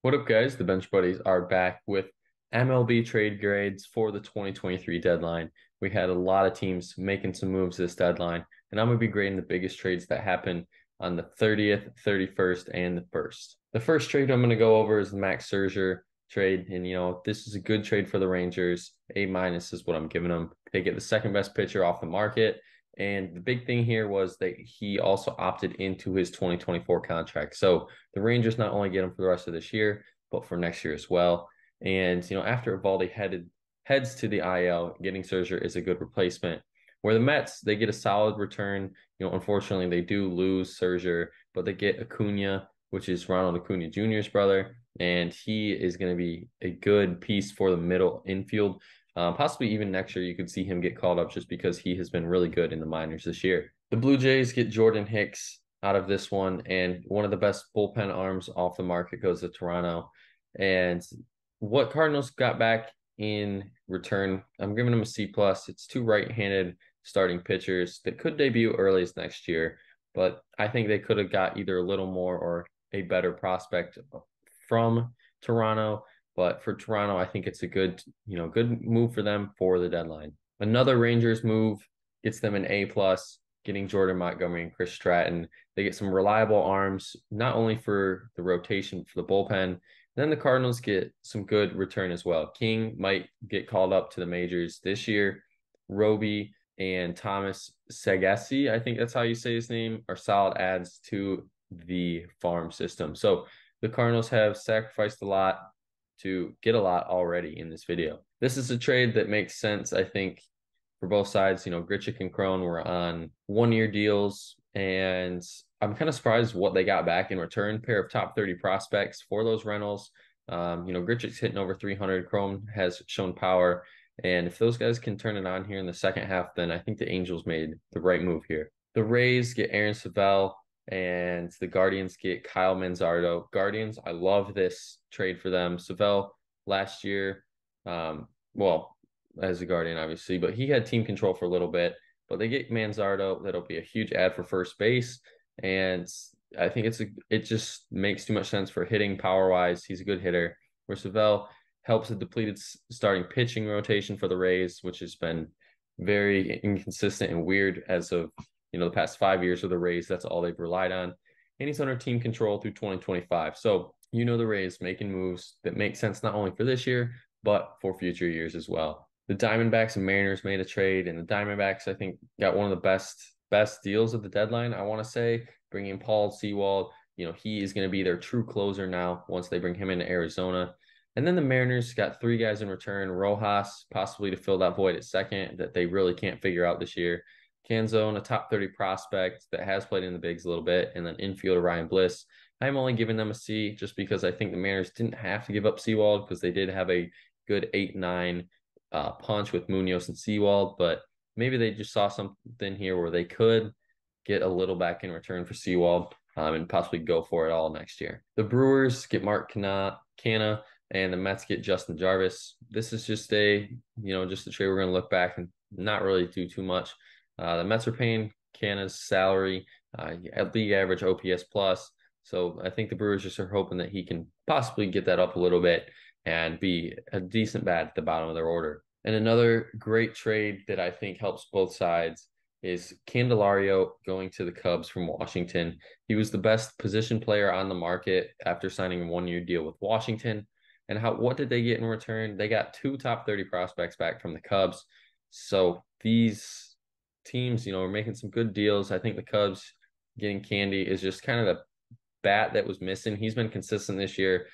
What up, guys? The Bench Buddies are back with MLB trade grades for the 2023 deadline. We had a lot of teams making some moves this deadline, and I'm going to be grading the biggest trades that happened on the 30th, 31st, and the 1st. The first trade I'm going to go over is the Max Scherzer trade, and this is a good trade for the Rangers. A minus is what I'm giving them. They get the second best pitcher off the market. And the big thing here was that he also opted into his 2024 contract. So the Rangers not only get him for the rest of this year, but for next year as well. And after Evaldi heads to the IL, getting Scherzer is a good replacement. Where the Mets, they get a solid return. Unfortunately, they do lose Scherzer, but they get Acuna, which is Ronald Acuna Jr.'s brother, and he is going to be a good piece for the middle infield. Possibly even next year, you could see him get called up just because he has been really good in the minors this year. The Blue Jays get Jordan Hicks out of this one, and one of the best bullpen arms off the market goes to Toronto. And what Cardinals got back in return, I'm giving them a C plus. It's two right-handed starting pitchers that could debut early as next year, but I think they could have got either a little more or a better prospect from Toronto. But for Toronto, I think it's a good move for them for the deadline. Another Rangers move gets them an A plus, getting Jordan Montgomery and Chris Stratton. They get some reliable arms, not only for the rotation for the bullpen. Then the Cardinals get some good return as well. King might get called up to the majors this year. Roby and Thomas Sagasi, I think that's how you say his name, are solid adds to the farm system. So the Cardinals have sacrificed a lot to get a lot already in this video. This is a trade that makes sense, I think, for both sides. Grichuk and Crone were on 1-year deals, and I'm kind of surprised what they got back in return. Pair of top 30 prospects for those rentals. Grichuk's hitting over 300. Crone has shown power. And if those guys can turn it on here in the second half, then I think the Angels made the right move here. The Rays get Aaron Savell, and the Guardians get Kyle Manzardo. Guardians, I love this trade for them. Savell last year, well, as a Guardian, obviously, but he had team control for a little bit. But they get Manzardo. That'll be a huge add for first base. And I think it just makes too much sense for hitting power wise. He's a good hitter. Where Savell helps the depleted starting pitching rotation for the Rays, which has been very inconsistent and weird as of the past 5 years of the Rays. That's all they've relied on. And he's under team control through 2025. So the Rays making moves that make sense not only for this year, but for future years as well. The Diamondbacks and Mariners made a trade, and the Diamondbacks, I think, got one of the best deals of the deadline, I want to say, bringing Paul Sewald. He is going to be their true closer now once they bring him into Arizona. And then the Mariners got three guys in return. Rojas, possibly to fill that void at second that they really can't figure out this year. Canzone, a top 30 prospect that has played in the bigs a little bit, and then infielder Ryan Bliss. I'm only giving them a C just because I think the Mariners didn't have to give up Sewald because they did have a good 8-9 punch with Munoz and Sewald, but maybe they just saw something here where they could get a little back in return for Sewald and possibly go for it all next year. The Brewers get Mark Canha, and the Mets get Justin Jarvis. This is just just a trade we're going to look back and not really do too much. The Mets are paying Canha's salary at league average OPS plus. So I think the Brewers just are hoping that he can possibly get that up a little bit and be a decent bat at the bottom of their order. And another great trade that I think helps both sides is Candelario going to the Cubs from Washington. He was the best position player on the market after signing a 1-year deal with Washington. And what did they get in return? They got two top 30 prospects back from the Cubs. So these teams, are making some good deals. I think the Cubs getting Candy is just kind of the bat that was missing. He's been consistent this year,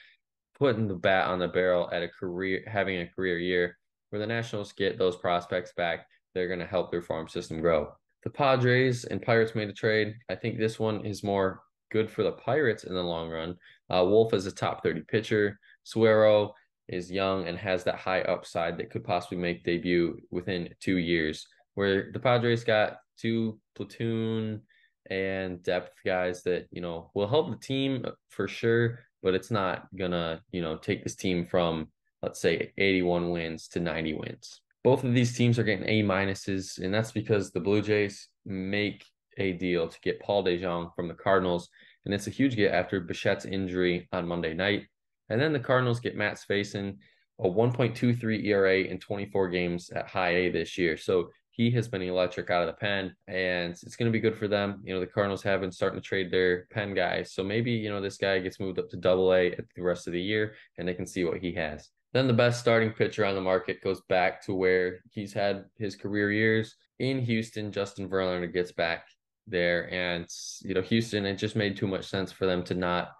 putting the bat on the barrel having a career year. Where the Nationals get those prospects back, they're going to help their farm system grow. The Padres and Pirates made a trade. I think this one is more good for the Pirates in the long run. Wolf is a top 30 pitcher. Suero is young and has that high upside that could possibly make debut within 2 years. Where the Padres got two platoon and depth guys that, will help the team for sure, but it's not gonna, take this team from, let's say, 81 wins to 90 wins. Both of these teams are getting A minuses, and that's because the Blue Jays make a deal to get Paul DeJong from the Cardinals, and it's a huge get after Bichette's injury on Monday night. And then the Cardinals get Matt facing a 1.23 ERA in 24 games at high A this year. So he has been electric out of the pen, and it's going to be good for them. The Cardinals have been starting to trade their pen guys. So maybe, this guy gets moved up to double A at the rest of the year and they can see what he has. Then the best starting pitcher on the market goes back to where he's had his career years in Houston. Justin Verlander gets back there, and Houston, it just made too much sense for them to not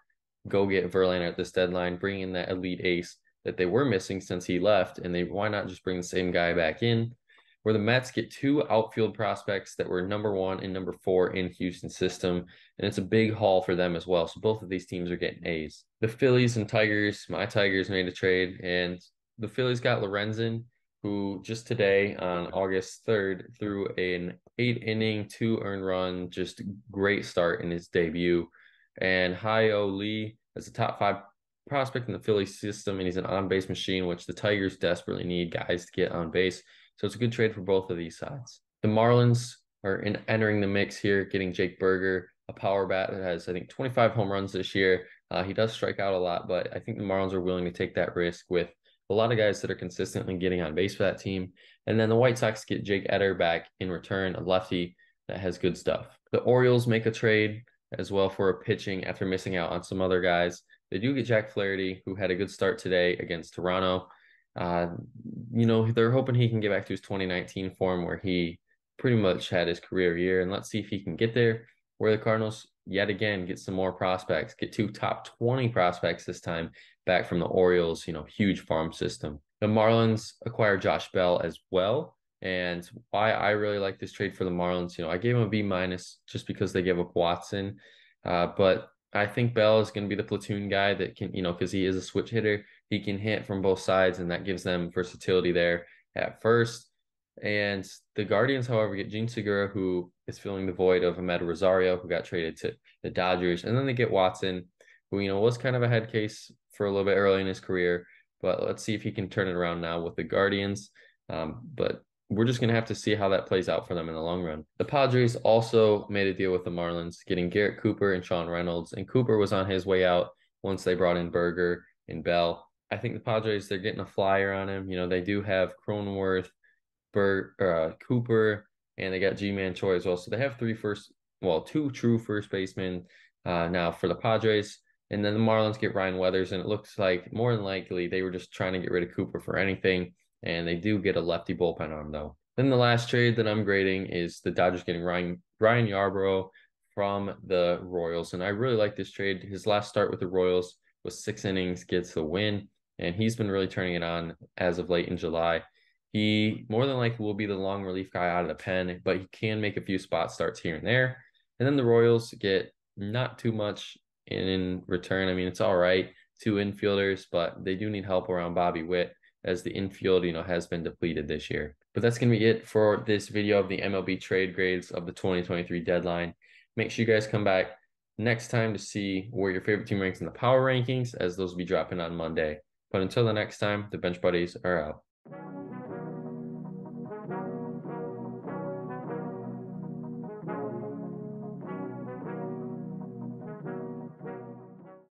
go get Verlander at this deadline, bring in that elite ace that they were missing since he left, and why not just bring the same guy back in? Where the Mets get two outfield prospects that were number 1 and number 4 in Houston's system, and it's a big haul for them as well. So both of these teams are getting A's. The Phillies and Tigers, my Tigers made a trade, and the Phillies got Lorenzen, who just today on August 3rd threw an 8-inning, 2 earned run, just great start in his debut. And Hyo Lee is a top 5 prospect in the Phillies system, and he's an on-base machine, which the Tigers desperately need guys to get on base. So it's a good trade for both of these sides. The Marlins are entering the mix here, getting Jake Burger, a power bat that has, I think, 25 home runs this year. He does strike out a lot, but I think the Marlins are willing to take that risk with a lot of guys that are consistently getting on base for that team. And then the White Sox get Jake Eder back in return, a lefty that has good stuff. The Orioles make a trade as well for a pitching after missing out on some other guys. They do get Jack Flaherty, who had a good start today against Toronto. They're hoping he can get back to his 2019 form where he pretty much had his career year, and let's see if he can get there. Where the Cardinals yet again get some more prospects, get 2 top 20 prospects this time back from the Orioles, huge farm system. The Marlins acquire Josh Bell as well. And why I really like this trade for the Marlins, I gave him a B- just because they gave up Watson. But I think Bell is going to be the platoon guy that can, because he is a switch hitter, he can hit from both sides, and that gives them versatility there at first. And the Guardians, however, get Gene Segura, who is filling the void of Amed Rosario, who got traded to the Dodgers. And then they get Watson, who, was kind of a head case for a little bit early in his career. But let's see if he can turn it around now with the Guardians. But we're just going to have to see how that plays out for them in the long run. The Padres also made a deal with the Marlins, getting Garrett Cooper and Sean Reynolds. And Cooper was on his way out once they brought in Berger and Bell. I think the Padres, they're getting a flyer on him. They do have Cronenworth, Cooper, and they got G-Man Choi as well. So they have 2 true first basemen now for the Padres. And then the Marlins get Ryan Weathers, and it looks like more than likely they were just trying to get rid of Cooper for anything. And they do get a lefty bullpen arm, though. Then the last trade that I'm grading is the Dodgers getting Ryan Yarbrough from the Royals. And I really like this trade. His last start with the Royals was 6 innings, gets the win. And he's been really turning it on as of late in July. He more than likely will be the long relief guy out of the pen, but he can make a few spot starts here and there. And then the Royals get not too much in return. I mean, it's all right. 2 infielders, but they do need help around Bobby Witt, as the infield, has been depleted this year. But that's going to be it for this video of the MLB trade grades of the 2023 deadline. Make sure you guys come back next time to see where your favorite team ranks in the power rankings, as those will be dropping on Monday. But until the next time, the Bench Buddies are out.